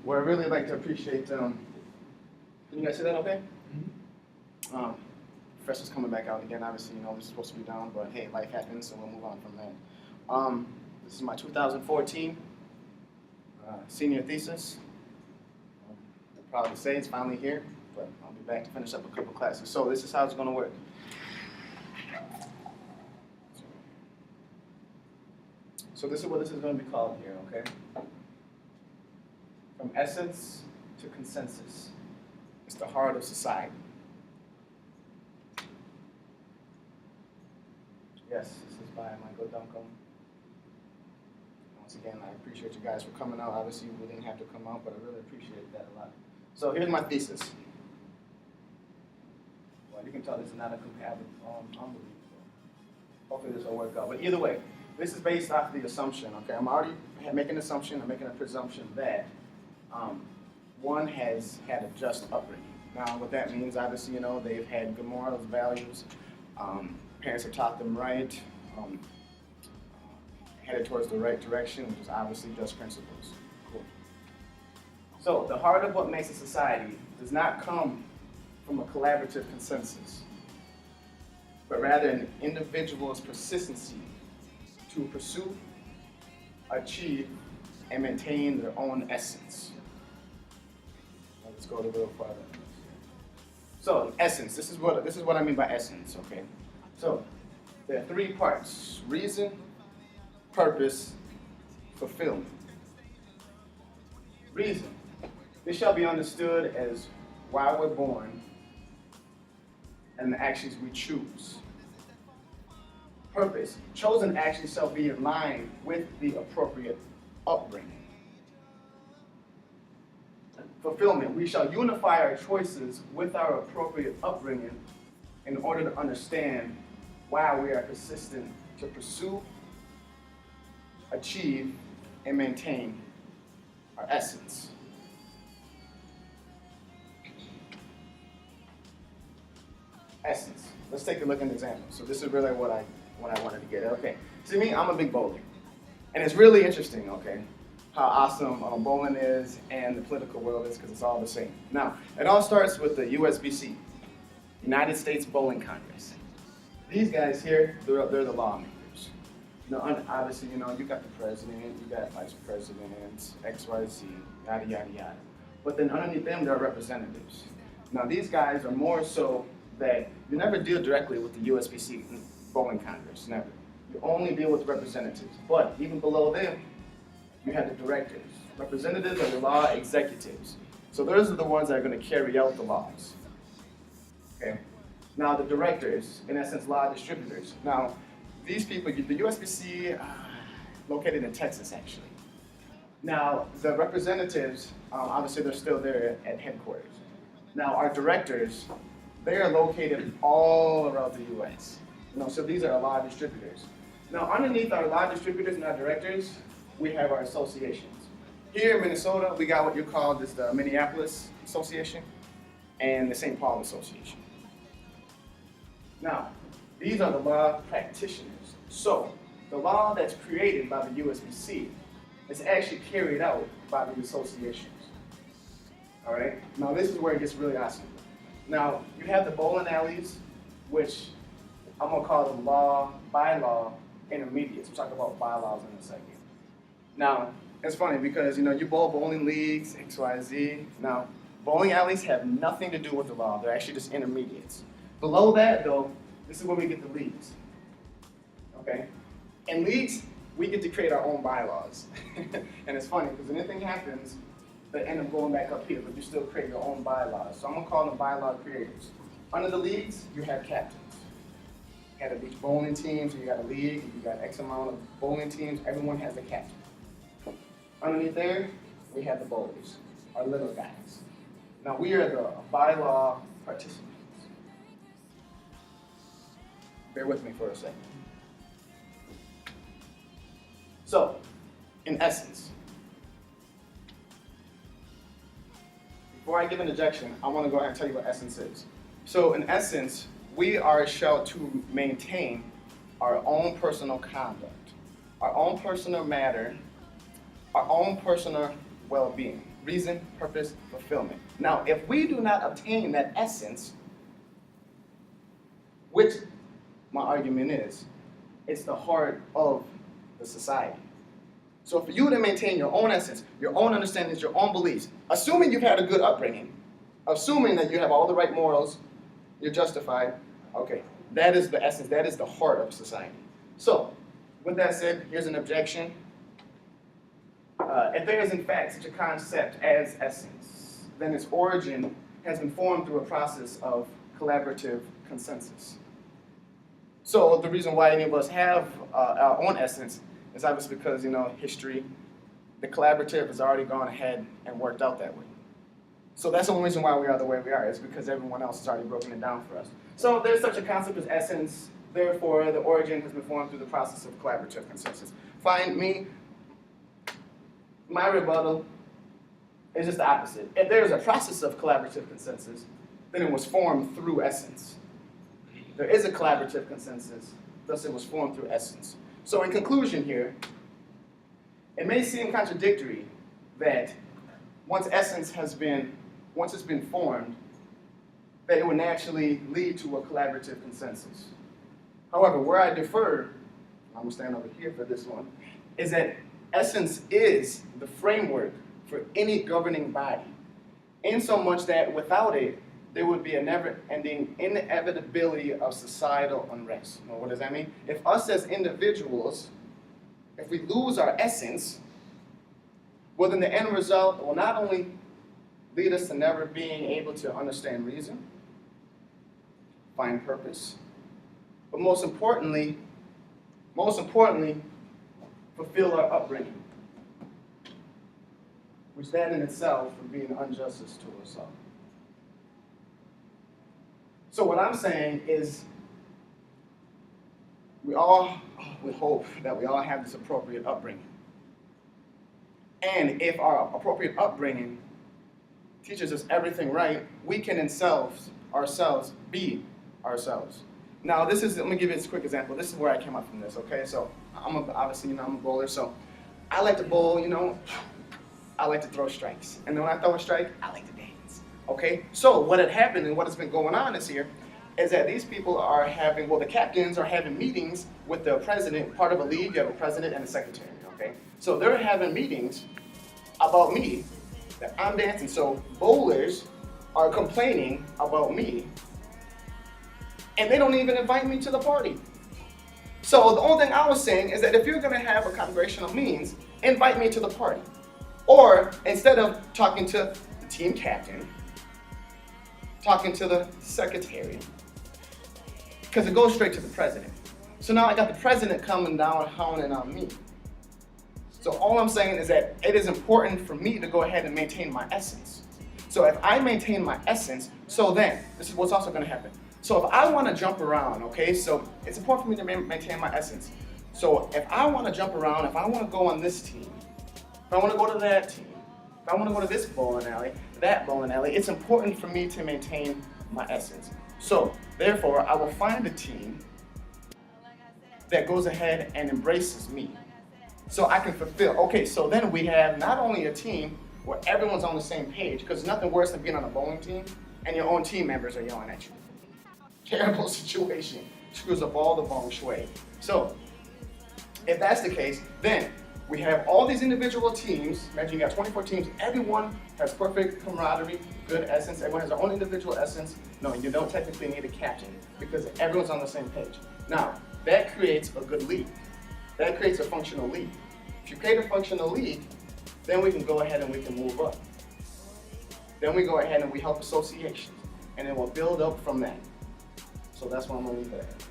Well, I really like to appreciate, can you guys see that okay? Professor's coming back out again. Obviously, this is supposed to be down, but hey, life happens, so we'll move on from that. This is my 2014 senior thesis. I'm proud to say it's finally here, but I'll be back to finish up a couple classes. So this is how it's going to work. So this is what this is going to be called here, okay? From essence to consensus. It's the heart of society. Yes, this is by Michael Duncombe. Once again, I appreciate you guys for coming out. Obviously, we didn't have to come out, but I really appreciate that a lot. So here's my thesis. Well, you can tell this is not a compatible unbelief. Hopefully this will work out. But either way, this is based off the assumption, okay? I'm already making an assumption, I'm making a presumption that one has had a just upbringing. Now, what that means, obviously, they've had good morals, values, parents have taught them right, headed towards the right direction, which is obviously just principles. Cool. So, the heart of what makes a society does not come from a collaborative consensus, but rather an individual's persistency to pursue, achieve, and maintain their own essence. Let's go a little further. So, essence. This is what I mean by essence. Okay. So, there are three parts: reason, purpose, fulfillment. Reason. This shall be understood as why we're born and the actions we choose. Purpose. Chosen actions shall be in line with the appropriate upbringing. Fulfillment. We shall unify our choices with our appropriate upbringing in order to understand why we are persistent to pursue, achieve, and maintain our essence. Essence. Let's take a look at an example. So this is really what I wanted to get at. Okay. See me, I'm a big bowler. And it's really interesting, okay, how awesome bowling is and the political world is, because it's all the same. Now, it all starts with the USBC, United States Bowling Congress. These guys here, they're the lawmakers. Obviously, you got the president, you got vice presidents, XYZ, yada, yada, yada. But then underneath them, there are representatives. Now, these guys are more so that you never deal directly with the USBC Bowling Congress, never. You only deal with representatives. But even below them, you have the directors. Representatives are the law executives. So those are the ones that are going to carry out the laws. Okay. Now the directors, in essence, law distributors. Now, these people, the USBC, located in Texas, actually. Now, the representatives, obviously, they're still there at headquarters. Now, our directors, they are located all around the U.S. So these are our law distributors. Now, underneath our law distributors and our directors, we have our associations. Here in Minnesota, we got what you call the Minneapolis Association and the St. Paul Association. Now, these are the law practitioners. So, the law that's created by the USBC is actually carried out by the associations. All right? Now, this is where it gets really awesome. Now, you have the bowling alleys, which I'm going to call them bylaw intermediates. We'll talk about bylaws in a second. Now, it's funny because, you bowl bowling leagues, XYZ. Now, bowling alleys have nothing to do with the law. They're actually just intermediates. Below that, though, this is where we get the leagues. Okay? In leagues, we get to create our own bylaws. And it's funny because when anything happens, they end up going back up here, but you still create your own bylaws. So I'm going to call them bylaw creators. Under the leagues, you have captains. You have each bowling team, so you got a league, you got X amount of bowling teams, everyone has a captain. Underneath there, we have the bowlers, our little guys. Now we are the bylaw participants. Bear with me for a second. So, in essence, before I give an objection, I want to go ahead and tell you what essence is. So, in essence, we are shall to maintain our own personal conduct, our own personal matter, our own personal well-being. reason, purpose, fulfillment. Now, if we do not obtain that essence, which my argument is, it's the heart of the society. So for you to maintain your own essence, your own understandings, your own beliefs, assuming you've had a good upbringing, assuming that you have all the right morals, you're justified, okay, that is the essence, that is the heart of society. So, with that said, here's an objection. If there is in fact such a concept as essence, then its origin has been formed through a process of collaborative consensus. So the reason why any of us have our own essence is obviously because, history, the collaborative has already gone ahead and worked out that way. So that's the only reason why we are the way we are, is because everyone else has already broken it down for us. So there's such a concept as essence, therefore the origin has been formed through the process of collaborative consensus. Find me, my rebuttal is just the opposite. If there's a process of collaborative consensus, then it was formed through essence. There is a collaborative consensus, thus it was formed through essence. So in conclusion here, it may seem contradictory that once it's been formed, that it would naturally lead to a collaborative consensus. However, where I differ, I'm gonna stand over here for this one, is that essence is the framework for any governing body, in so much that without it, there would be a never-ending inevitability of societal unrest. Well, what does that mean? If us as individuals, if we lose our essence, well, then the end result will not only lead us to never being able to understand reason, find purpose, but most importantly, fulfill our upbringing, which that in itself would be an injustice to us all. So what I'm saying is, we hope that we all have this appropriate upbringing. And if our appropriate upbringing teaches us everything right, we can ourselves be ourselves. Now let me give you this quick example. This is where I came up from this, okay? So I'm a bowler, so I like to bowl, I like to throw strikes. And then when I throw a strike, I like to dance, okay? So what had happened and what has been going on this year is that these people are having, the captains are having meetings with the president. Part of a league, you have a president and a secretary, okay? So they're having meetings about me, that I'm dancing. So bowlers are complaining about me, and they don't even invite me to the party. So the only thing I was saying is that if you're gonna have a congregational meetings, invite me to the party. Or instead of talking to the team captain, talking to the secretary, because it goes straight to the president. So now I got the president coming down hounding on me. So all I'm saying is that it is important for me to go ahead and maintain my essence. So if I maintain my essence, so then, this is what's also gonna happen. So if I wanna jump around, okay, so it's important for me to maintain my essence. So if I wanna jump around, if I wanna go on this team, if I wanna go to that team, if I wanna go to this bowling alley, that bowling alley, it's important for me to maintain my essence. So therefore, I will find a team that goes ahead and embraces me, so I can fulfill. Okay, so then we have not only a team where everyone's on the same page, because nothing worse than being on a bowling team and your own team members are yelling at you. Terrible situation, screws up all the feng shui. So if that's the case, then we have all these individual teams. Imagine you got 24 teams, everyone has perfect camaraderie, good essence, everyone has their own individual essence. No, you don't technically need a captain because everyone's on the same page. Now, that creates a good league. That creates a functional league. If you create a functional league, then we can go ahead and we can move up. Then we go ahead and we help associations, and then we'll build up from that. So that's what I'm gonna leave it at.